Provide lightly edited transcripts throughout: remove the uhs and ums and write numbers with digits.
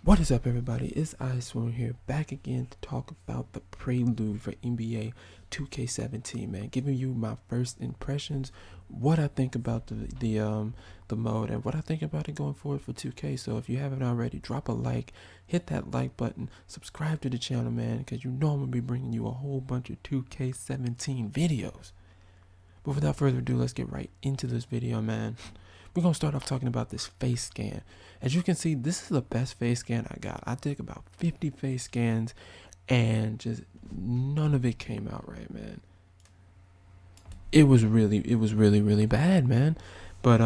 What is up, everybody? It's iSwune here, back again to talk about the Prelude for NBA 2K17, man. Giving you my first impressions, what I think about the mode, and what I think about it going forward for 2K. So if you haven't already, drop a like, hit that like button, subscribe to the channel, man, because you know I'm gonna be bringing you a whole bunch of 2K17 videos. But without further ado, let's get right into this video, man. We're going to start off talking about this face scan. As you can see, this is the best face scan I got. I did about 50 face scans and just none of it came out right, man. It was really bad, man. But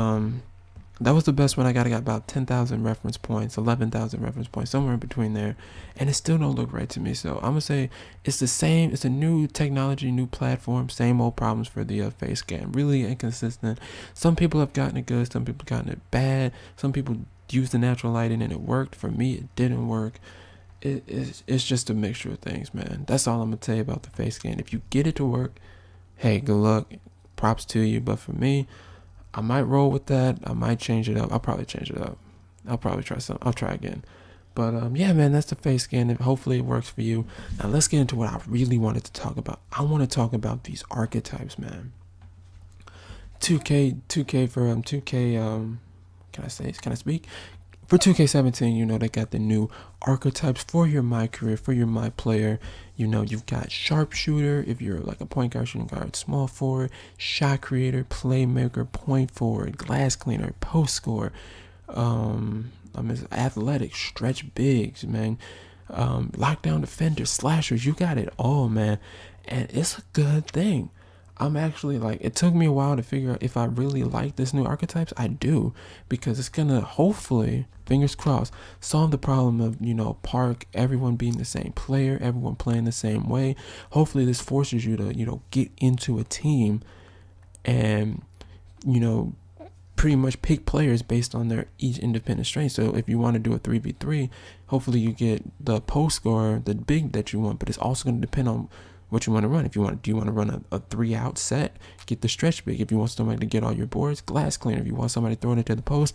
that was the best one I got. I got about 10,000 reference points, 11,000 reference points, somewhere in between there. And it still don't look right to me. So I'm going to say it's the same. It's a new technology, new platform, same old problems for the face scan. Really inconsistent. Some people have gotten it good. Some people have gotten it bad. Some people used the natural lighting and it worked. For me, it didn't work. It's just a mixture of things, man. That's all I'm going to tell you about the face scan. If you get it to work, hey, good luck. Props to you. But for me, I might roll with that. I might change it up. I'll probably change it up. I'll probably try some. I'll try again. But yeah, man, that's the face scan. Hopefully it works for you. Now let's get into what I really wanted to talk about. I want to talk about these archetypes, man. 2K for 2K. Can I speak? For 2K17, you know, they got the new archetypes for your MyCAREER, for your MyPlayer. You know, you've got sharpshooter, if you're like a point guard, shooting guard, small forward, shot creator, playmaker, point forward, glass cleaner, post scorer, athletic, stretch bigs, man, lockdown defender, slashers. You got it all, man. And it's a good thing. I'm actually like, it took me a while to figure out if I really like this new archetypes. I do, because it's gonna hopefully, fingers crossed, solve the problem of, you know, everyone being the same player, everyone playing the same way. Hopefully this forces you to, you know, get into a team and, you know, pretty much pick players based on their each independent strength. So if you want to do a 3v3, hopefully you get the post scorer, the big that you want, but it's also going to depend on what you want to run. If you want, do you want to run a 3-out set? Get the stretch big. If you want somebody to get all your boards, glass cleaner. If you want somebody throwing it to the post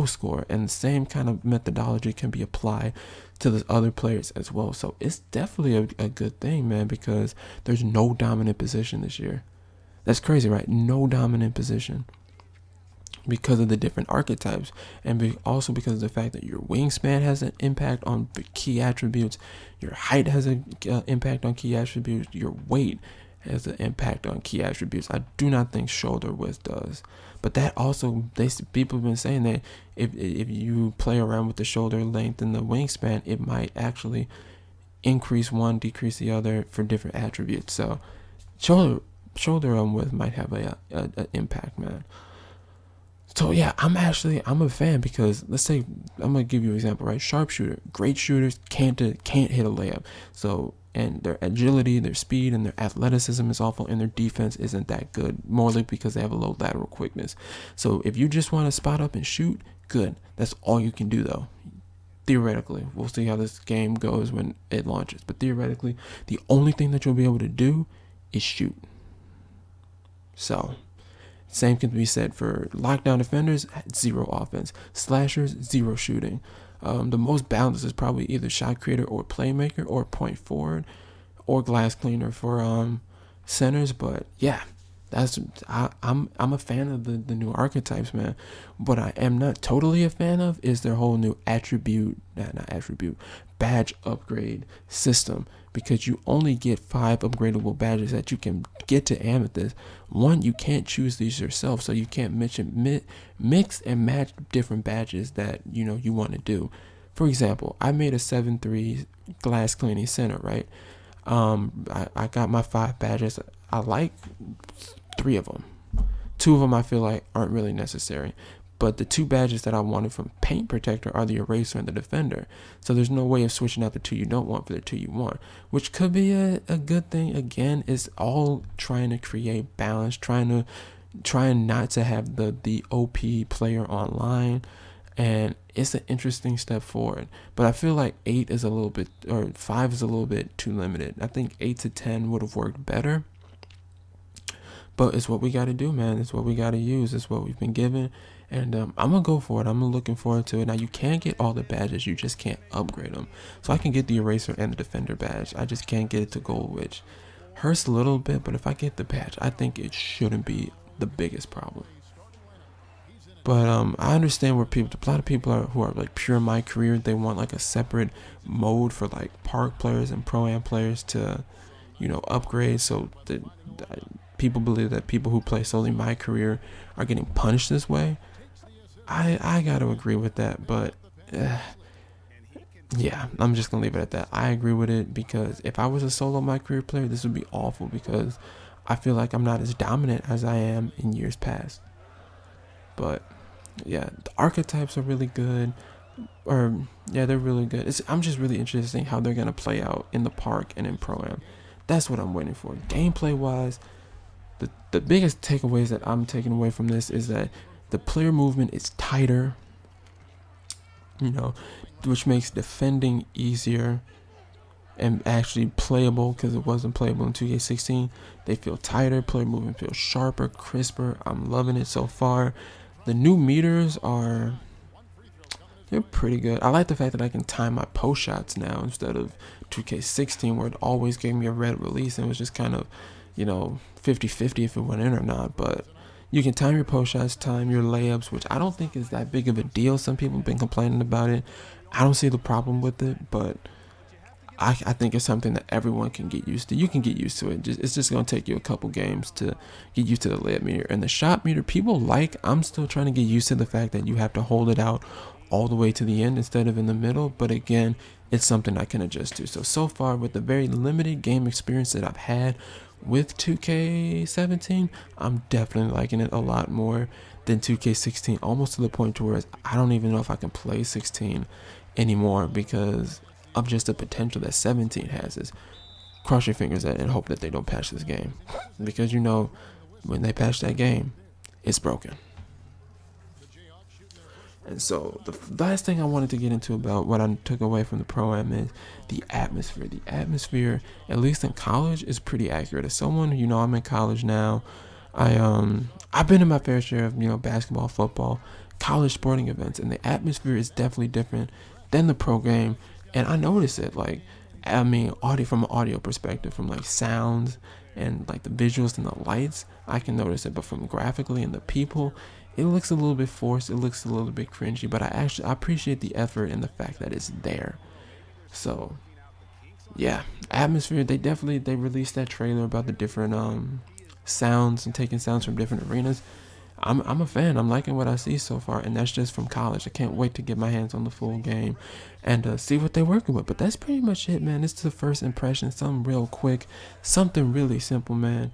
score. And the same kind of methodology can be applied to the other players as well. So it's definitely a good thing, man, because there's no dominant position this year. That's crazy, right? No dominant position, because of the different archetypes, and also because of the fact that your wingspan has an impact on the key attributes, your height has an impact on key attributes, your weight has an impact on key attributes. I do not think shoulder width does, but that also, people have been saying that if you play around with the shoulder length and the wingspan, it might actually increase one, decrease the other for different attributes. So shoulder width might have a impact, man. So yeah, I'm a fan, because let's say, I'm gonna give you an example, right? Sharpshooter, great shooters can't hit a layup. So, and their agility, their speed, and their athleticism is awful, and their defense isn't that good, morely because they have a low lateral quickness. So if you just want to spot up and shoot, good. That's all you can do, though. Theoretically, we'll see how this game goes when it launches. But theoretically, the only thing that you'll be able to do is shoot. So same can be said for lockdown defenders, 0 offense. Slashers, 0 shooting. The most balanced is probably either shot creator or playmaker or point forward or glass cleaner for centers. But yeah, I'm a fan of the new archetypes, man. What I am not totally a fan of is their whole new badge upgrade system, because you only get 5 upgradable badges that you can get to Amethyst. One, you can't choose these yourself, so you can't mix and match different badges that you want to do. For example, I made a 7-3 glass cleaning center, right? I got my 5 badges. I like 3 of them. 2 of them I feel like aren't really necessary. But the 2 badges that I wanted from Paint Protector are the Eraser and the Defender. So there's no way of switching out the 2 you don't want for the 2 you want, which could be a good thing. Again, it's all trying to create balance, trying not to have the OP player online. And it's an interesting step forward. But I feel like 8 is a little bit, or 5 is a little bit too limited. I think 8 to 10 would have worked better. But it's what we got to do, man. It's what we got to use. It's what we've been given. And I'm gonna go for it. I'm looking forward to it. Now you can get all the badges, you just can't upgrade them. So I can get the eraser and the defender badge. I just can't get it to gold, which hurts a little bit. But if I get the badge, I think it shouldn't be the biggest problem. But I understand where a lot of people who are like pure MyCAREER, they want like a separate mode for like park players and pro-am players to, upgrade. So people believe that people who play solely MyCAREER are getting punished this way. I got to agree with that, but yeah, I'm just gonna leave it at that. I agree with it because if I was a solo MyCAREER player, this would be awful because I feel like I'm not as dominant as I am in years past. But yeah, the archetypes are really good. They're really good. I'm just really interested in seeing how they're gonna play out in the park and in pro-am. That's what I'm waiting for. Gameplay wise, the biggest takeaways that I'm taking away from this is that the player movement is tighter, which makes defending easier and actually playable because it wasn't playable in 2K16. They feel tighter, player movement feels sharper, crisper. I'm loving it so far. The new meters they're pretty good. I like the fact that I can time my post shots now instead of 2K16 where it always gave me a red release and it was just kind of, 50-50 if it went in or not. But you can time your post shots, time your layups, which I don't think is that big of a deal. Some people have been complaining about it. I don't see the problem with it, but I think it's something that everyone can get used to. You can get used to it. It's just going to take you a couple games to get used to the layup meter. And the shot meter, I'm still trying to get used to the fact that you have to hold it out all the way to the end instead of in the middle. But again, it's something I can adjust to. So far, with the very limited game experience that I've had with 2K17, I'm definitely liking it a lot more than 2K16, almost to the point to where I don't even know if I can play 16 anymore because of just the potential that 17 has. Is cross your fingers and hope that they don't patch this game, because when they patch that game, it's broken. And so the last thing I wanted to get into about what I took away from the pro-am is the atmosphere. The atmosphere, at least in college, is pretty accurate. As someone, I'm in college now. I've been in my fair share of basketball, football, college sporting events, and the atmosphere is definitely different than the pro game. And I notice it, audio from an audio perspective, from like sounds and like the visuals and the lights, I can notice it. But from graphically and the people, it looks a little bit forced. It looks a little bit cringy. But I appreciate the effort and the fact that it's there. So yeah, atmosphere. They released that trailer about the different sounds and taking sounds from different arenas. I'm a fan. I'm liking what I see so far, and that's just from college. I can't wait to get my hands on the full game and see what they're working with. But that's pretty much it, man. It's the first impression. Something real quick, something really simple, man.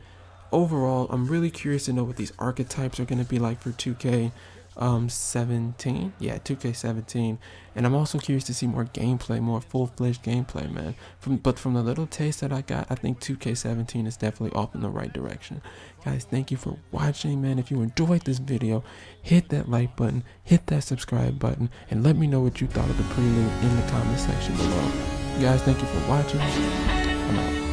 Overall, I'm really curious to know what these archetypes are going to be like for 2K17. Yeah, 2K17. And I'm also curious to see more gameplay, more full-fledged gameplay, man. But from the little taste that I got, I think 2K17 is definitely off in the right direction. Guys, thank you for watching, man. If you enjoyed this video, hit that like button, hit that subscribe button, and let me know what you thought of the prelude in the comment section below. Guys, thank you for watching. I'm out.